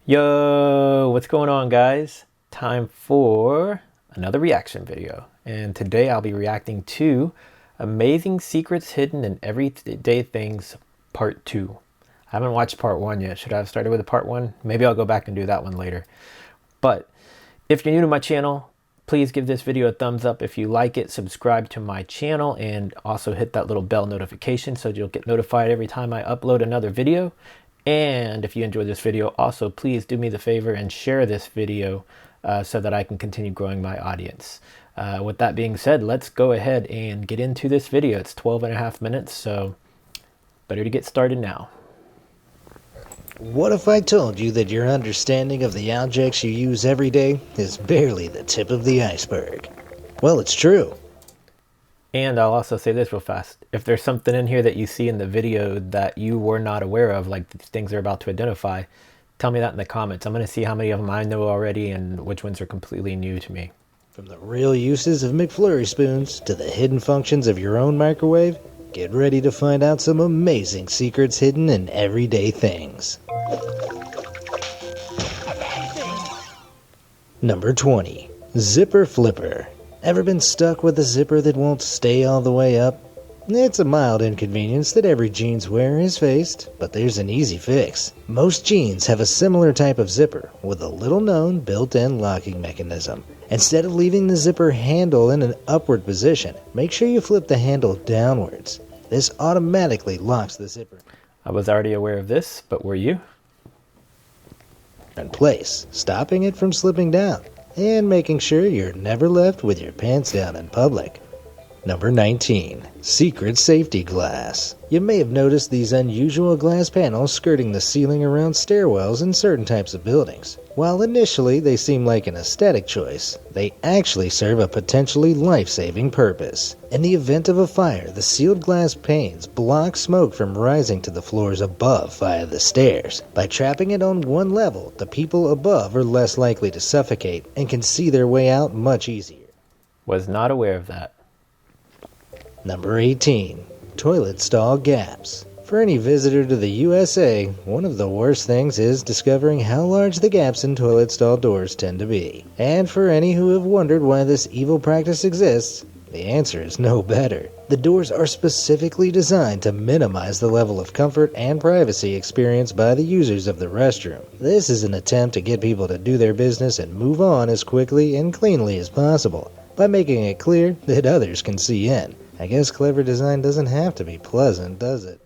Yo, what's going on, guys? Time for another reaction video. And today I'll be reacting to Amazing Secrets Hidden in Everyday Things Part 2. I haven't watched Part 1 yet. Should I have started with Part 1? Maybe I'll go back and do that one later. But if you're new to my channel, please give this video a thumbs up if you like it. Subscribe to my channel and also hit that little bell notification so you'll get notified every time I upload another video. And if you enjoyed this video, also please do me the favor and share this video so that I can continue growing my audience. With that being said, let's go ahead and get into this video. It's 12.5 minutes, so better to get started now. What if I told you that your understanding of the objects you use every day is barely the tip of the iceberg? Well, it's true. And I'll also say this real fast. If there's something in here that you see in the video that you were not aware of, like the things they're about to identify, tell me that in the comments. I'm going to see how many of them I know already and which ones are completely new to me. From the real uses of McFlurry spoons to the hidden functions of your own microwave, get ready to find out some amazing secrets hidden in everyday things. Number 20. Zipper Flipper. Ever been stuck with a zipper that won't stay all the way up? It's a mild inconvenience that every jeans wearer has faced, but there's an easy fix. Most jeans have a similar type of zipper with a little-known built-in locking mechanism. Instead of leaving the zipper handle in an upward position, make sure you flip the handle downwards. This automatically locks the zipper I was already aware of this, but were you? in place, stopping it from slipping down, and making sure you're never left with your pants down in public. Number 19. Secret Safety Glass. You may have noticed these unusual glass panels skirting the ceiling around stairwells in certain types of buildings. While initially they seem like an aesthetic choice, they actually serve a potentially life-saving purpose. In the event of a fire, the sealed glass panes block smoke from rising to the floors above via the stairs. By trapping it on one level, the people above are less likely to suffocate and can see their way out much easier. Was not aware of that. Number 18. Toilet stall gaps. For any visitor to the USA, one of the worst things is discovering how large the gaps in toilet stall doors tend to be. And for any who have wondered why this evil practice exists, the answer is no better. The doors are specifically designed to minimize the level of comfort and privacy experienced by the users of the restroom. This is an attempt to get people to do their business and move on as quickly and cleanly as possible, by making it clear that others can see in. I guess clever design doesn't have to be pleasant, does it?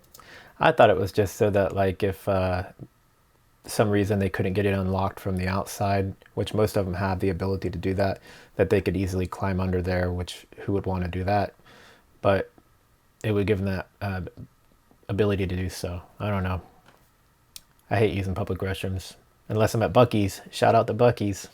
I thought it was just so that, like, if some reason they couldn't get it unlocked from the outside, which most of them have the ability to do that, that they could easily climb under there, which who would want to do that? But it would give them that ability to do so. I don't know. I hate using public restrooms. Unless I'm at Buc-ee's. Shout out to Buc-ee's.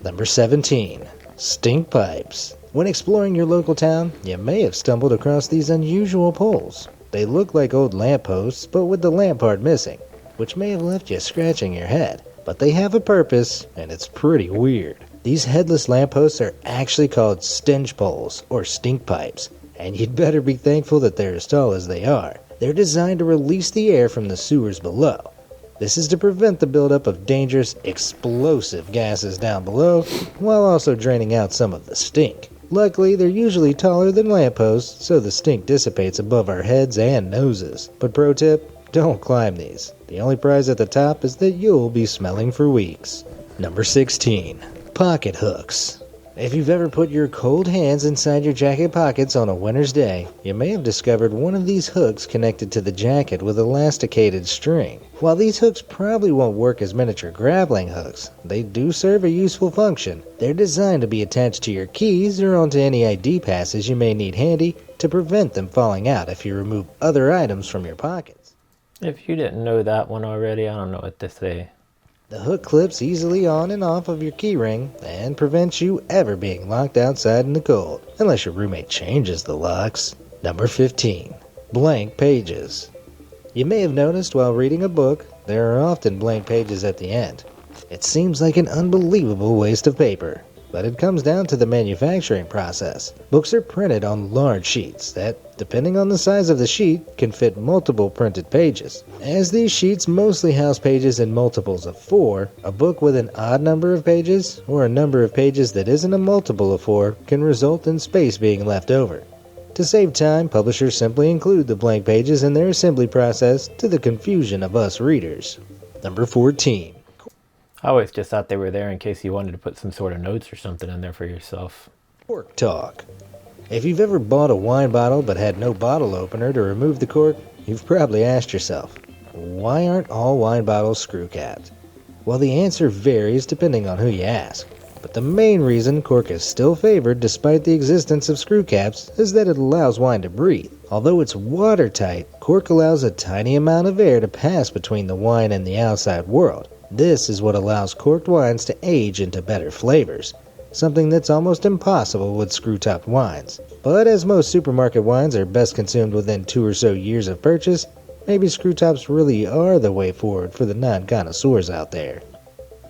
Number 17. Stink pipes. When exploring your local town, you may have stumbled across these unusual poles. They look like old lampposts, but with the lamp part missing, which may have left you scratching your head. But they have a purpose, and it's pretty weird. These headless lampposts are actually called stench poles, or stink pipes, and you'd better be thankful that they're as tall as they are. They're designed to release the air from the sewers below. This is to prevent the buildup of dangerous, explosive gases down below, while also draining out some of the stink. Luckily, they're usually taller than lampposts, so the stink dissipates above our heads and noses. But pro tip, don't climb these. The only prize at the top is that you'll be smelling for weeks. Number 16. Pocket hooks. If you've ever put your cold hands inside your jacket pockets on a winter's day, you may have discovered one of these hooks connected to the jacket with elasticated string. While these hooks probably won't work as miniature grappling hooks, they do serve a useful function. They're designed to be attached to your keys or onto any ID passes you may need handy to prevent them falling out if you remove other items from your pockets. If you didn't know that one already, I don't know what to say. The hook clips easily on and off of your keyring and prevents you ever being locked outside in the cold, unless your roommate changes the locks. Number 15. Blank pages. You may have noticed while reading a book, there are often blank pages at the end. It seems like an unbelievable waste of paper. but it comes down to the manufacturing process. Books are printed on large sheets that, depending on the size of the sheet, can fit multiple printed pages. As these sheets mostly house pages in multiples of 4, a book with an odd number of pages, or a number of pages that isn't a multiple of 4, can result in space being left over. To save time, publishers simply include the blank pages in their assembly process, to the confusion of us readers. Number 14. I always just thought they were there in case you wanted to put some sort of notes or something in there for yourself. Cork talk. If you've ever bought a wine bottle but had no bottle opener to remove the cork, you've probably asked yourself, why aren't all wine bottles screw capped? Well, the answer varies depending on who you ask. But the main reason cork is still favored despite the existence of screw caps is that it allows wine to breathe. Although it's watertight, cork allows a tiny amount of air to pass between the wine and the outside world. This is what allows corked wines to age into better flavors, something that's almost impossible with screw-topped wines. But as most supermarket wines are best consumed within 2 or so years of purchase, maybe screw-tops really are the way forward for the non-connoisseurs out there.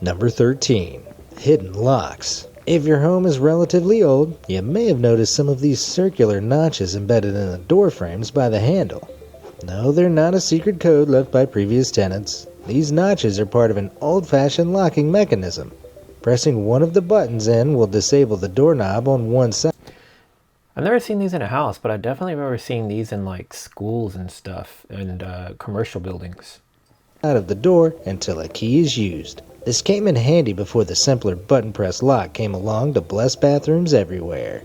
Number 13. Hidden locks. If your home is relatively old, you may have noticed some of these circular notches embedded in the door frames by the handle. No, they're not a secret code left by previous tenants. These notches are part of an old-fashioned locking mechanism. Pressing one of the buttons in will disable the doorknob on one side. I've never seen these in a house, but I definitely remember seeing these in like schools and stuff, and commercial buildings. Out of the door until a key is used. This came in handy before the simpler button press lock came along to bless bathrooms everywhere.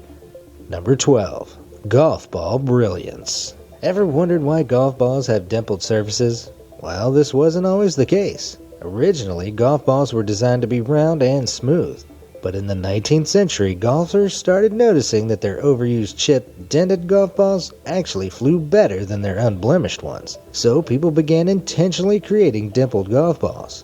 Number 12. Golf ball brilliance. Ever wondered why golf balls have dimpled surfaces? Well, this wasn't always the case. Originally, golf balls were designed to be round and smooth. But in the 19th century, golfers started noticing that their overused chipped, dented golf balls actually flew better than their unblemished ones. So people began intentionally creating dimpled golf balls.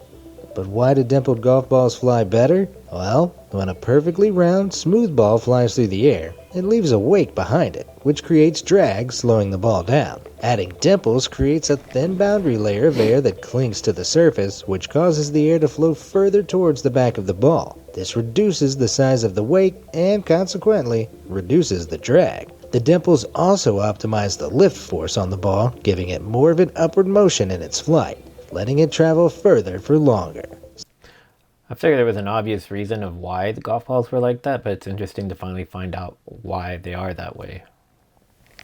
But why do dimpled golf balls fly better? Well, when a perfectly round, smooth ball flies through the air, it leaves a wake behind it, which creates drag, slowing the ball down. Adding dimples creates a thin boundary layer of air that clings to the surface, which causes the air to flow further towards the back of the ball. This reduces the size of the wake and, consequently, reduces the drag. The dimples also optimize the lift force on the ball, giving it more of an upward motion in its flight, letting it travel further for longer. I figured there was an obvious reason of why the golf balls were like that, but it's interesting to finally find out why they are that way.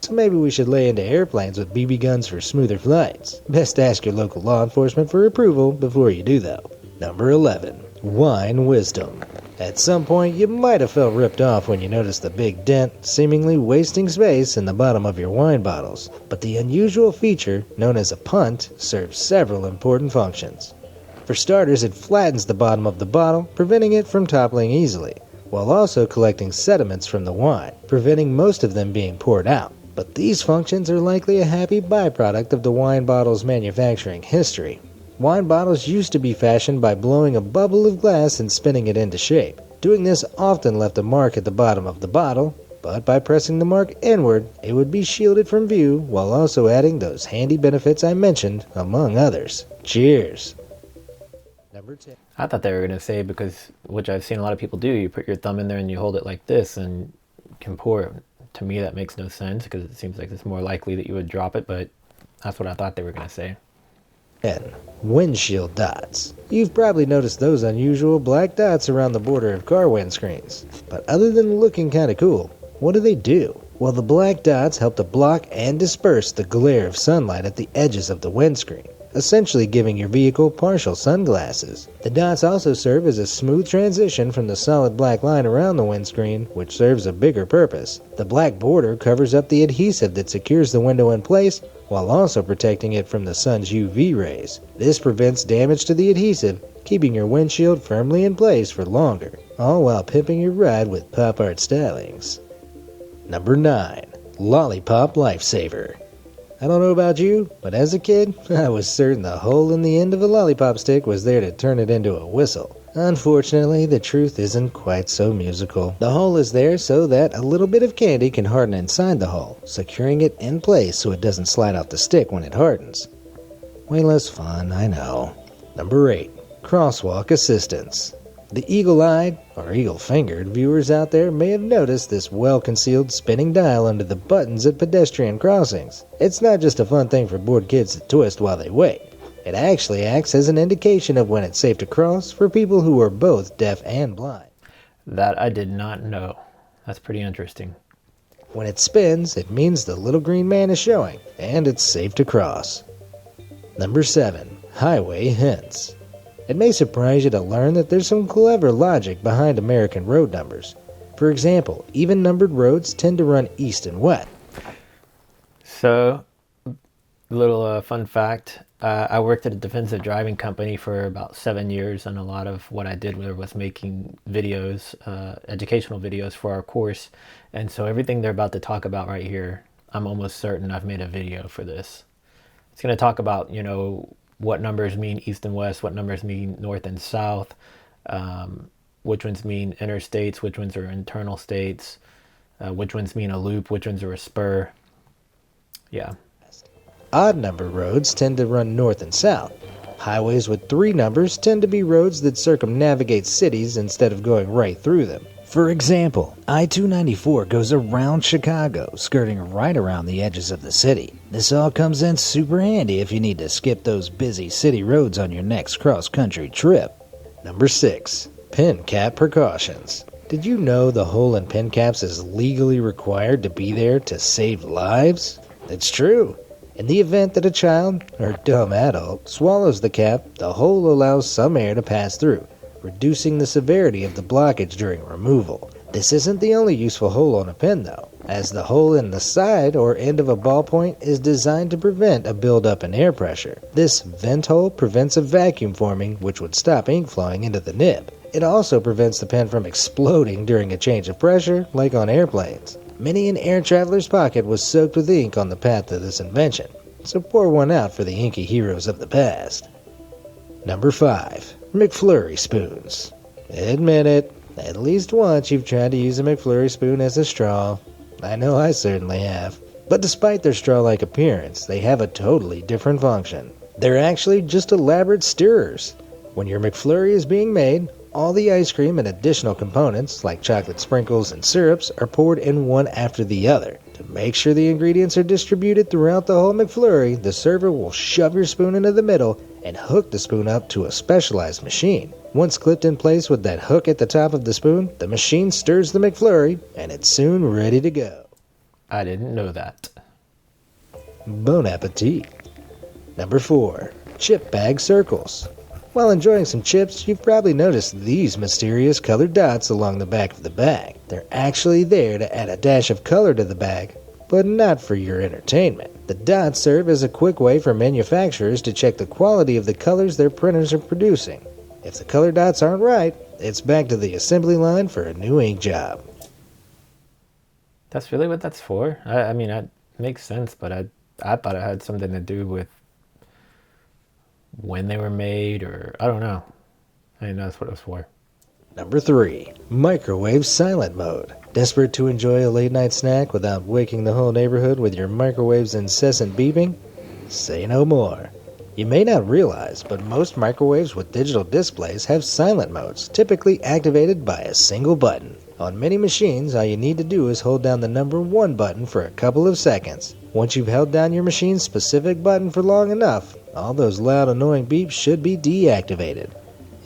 So maybe we should lay into airplanes with BB guns for smoother flights. Best ask your local law enforcement for approval before you do though. Number 11. Wine wisdom. At some point you might have felt ripped off when you noticed the big dent, seemingly wasting space in the bottom of your wine bottles. But the unusual feature, known as a punt, serves several important functions. For starters, it flattens the bottom of the bottle, preventing it from toppling easily, while also collecting sediments from the wine, preventing most of them being poured out. But these functions are likely a happy byproduct of the wine bottle's manufacturing history. Wine bottles used to be fashioned by blowing a bubble of glass and spinning it into shape. Doing this often left a mark at the bottom of the bottle, but by pressing the mark inward, it would be shielded from view while also adding those handy benefits I mentioned, among others. Cheers! Number 10. I thought they were going to say, because, which I've seen a lot of people do, you put your thumb in there and you hold it like this and you can pour it. To me, that makes no sense because it seems like it's more likely that you would drop it, but that's what I thought they were going to say. 10. Windshield dots. You've probably noticed those unusual black dots around the border of car windscreens. But other than looking kinda cool, what do? Well, the black dots help to block and disperse the glare of sunlight at the edges of the windscreen, essentially giving your vehicle partial sunglasses. The dots also serve as a smooth transition from the solid black line around the windscreen, which serves a bigger purpose. The black border covers up the adhesive that secures the window in place, while also protecting it from the sun's UV rays. This prevents damage to the adhesive, keeping your windshield firmly in place for longer, all while pimping your ride with pop art stylings. Number 9. Lollipop Lifesaver. I don't know about you, but as a kid, I was certain the hole in the end of a lollipop stick was there to turn it into a whistle. Unfortunately, the truth isn't quite so musical. The hole is there so that a little bit of candy can harden inside the hole, securing it in place so it doesn't slide off the stick when it hardens. Way less fun, I know. Number 8. Crosswalk assistance. The eagle-eyed, or eagle-fingered, viewers out there may have noticed this well-concealed spinning dial under the buttons at pedestrian crossings. It's not just a fun thing for bored kids to twist while they wait. It actually acts as an indication of when it's safe to cross for people who are both deaf and blind. That I did not know. That's pretty interesting. When it spins, it means the little green man is showing, and it's safe to cross. Number 7. Highway hints. It may surprise you to learn that there's some clever logic behind American road numbers. For example, even-numbered roads tend to run east and west. So, little fun fact, I worked at a defensive driving company for about 7 years, and a lot of what I did was making videos, educational videos for our course. And so everything they're about to talk about right here, I'm almost certain I've made a video for this. It's going to talk about, what numbers mean east and west, what numbers mean north and south, which ones mean interstates, which ones are internal states, which ones mean a loop, which ones are a spur. Yeah. Odd-number roads tend to run north and south. Highways with 3 numbers tend to be roads that circumnavigate cities instead of going right through them. For example, I-294 goes around Chicago, skirting right around the edges of the city. This all comes in super handy if you need to skip those busy city roads on your next cross-country trip. Number 6. Pin cap precautions. Did you know the hole in pin caps is legally required to be there to save lives? It's true. In the event that a child, or dumb adult, swallows the cap, the hole allows some air to pass through, reducing the severity of the blockage during removal. This isn't the only useful hole on a pen though, as the hole in the side or end of a ballpoint is designed to prevent a buildup in air pressure. This vent hole prevents a vacuum forming, which would stop ink flowing into the nib. It also prevents the pen from exploding during a change of pressure, like on airplanes. Many an air traveler's pocket was soaked with ink on the path to this invention, so pour one out for the inky heroes of the past. Number 5. McFlurry spoons. Admit it, at least once you've tried to use a McFlurry spoon as a straw. I know I certainly have. But despite their straw-like appearance, they have a totally different function. They're actually just elaborate stirrers. When your McFlurry is being made, all the ice cream and additional components, like chocolate sprinkles and syrups, are poured in one after the other. To make sure the ingredients are distributed throughout the whole McFlurry, the server will shove your spoon into the middle and hook the spoon up to a specialized machine. Once clipped in place with that hook at the top of the spoon, the machine stirs the McFlurry, and it's soon ready to go. I didn't know that. Bon appetit. Number 4. Chip bag circles. While enjoying some chips, you've probably noticed these mysterious colored dots along the back of the bag. They're actually there to add a dash of color to the bag, but not for your entertainment. The dots serve as a quick way for manufacturers to check the quality of the colors their printers are producing. If the color dots aren't right, it's back to the assembly line for a new ink job. That's really what that's for? I mean, that makes sense, but I thought it had something to do with when they were made, or I don't know. I didn't know that's what it was for. Number 3. Microwave silent mode. Desperate to enjoy a late night snack without waking the whole neighborhood with your microwave's incessant beeping? Say no more. You may not realize, but most microwaves with digital displays have silent modes, typically activated by a single button. On many machines, all you need to do is hold down the number 1 button for a couple of seconds. Once you've held down your machine's specific button for long enough, all those loud, annoying beeps should be deactivated.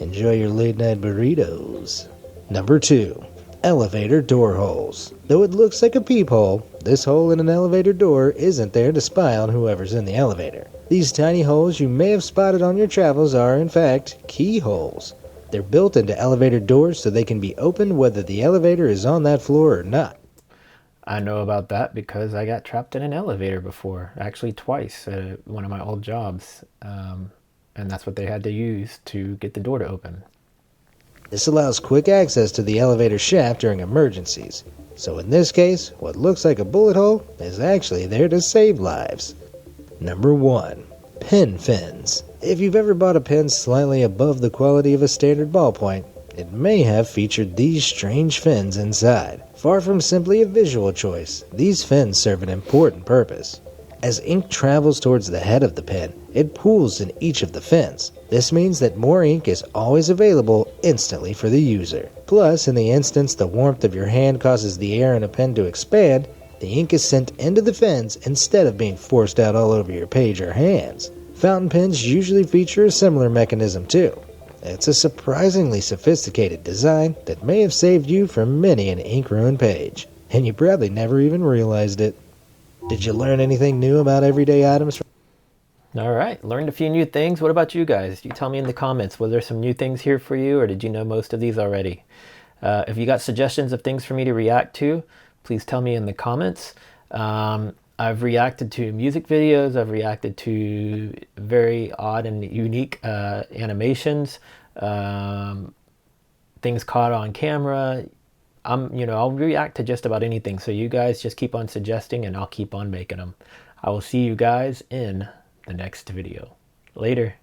Enjoy your late-night burritos. Number 2. Elevator door holes. Though it looks like a peephole, this hole in an elevator door isn't there to spy on whoever's in the elevator. These tiny holes you may have spotted on your travels are, in fact, keyholes. They're built into elevator doors so they can be opened whether the elevator is on that floor or not. I know about that because I got trapped in an elevator before, actually twice at one of my old jobs, and that's what they had to use to get the door to open. This allows quick access to the elevator shaft during emergencies. So in this case, what looks like a bullet hole is actually there to save lives. Number 1. Pen fins. If you've ever bought a pen slightly above the quality of a standard ballpoint, it may have featured these strange fins inside. Far from simply a visual choice, these fins serve an important purpose. As ink travels towards the head of the pen, it pools in each of the fins. This means that more ink is always available instantly for the user. Plus, in the instance the warmth of your hand causes the air in a pen to expand, the ink is sent into the fins instead of being forced out all over your page or hands. Fountain pens usually feature a similar mechanism too. It's a surprisingly sophisticated design that may have saved you from many an ink-ruined page, and you probably never even realized it. Did you learn anything new about everyday items? All right, learned a few new things. What about you guys? You tell me in the comments, was there some new things here for you, or did you know most of these already? If you got suggestions of things for me to react to, please tell me in the comments. I've reacted to music videos. I've reacted to very odd and unique animations, things caught on camera. I'll react to just about anything. So you guys just keep on suggesting and I'll keep on making them. I will see you guys in the next video. Later.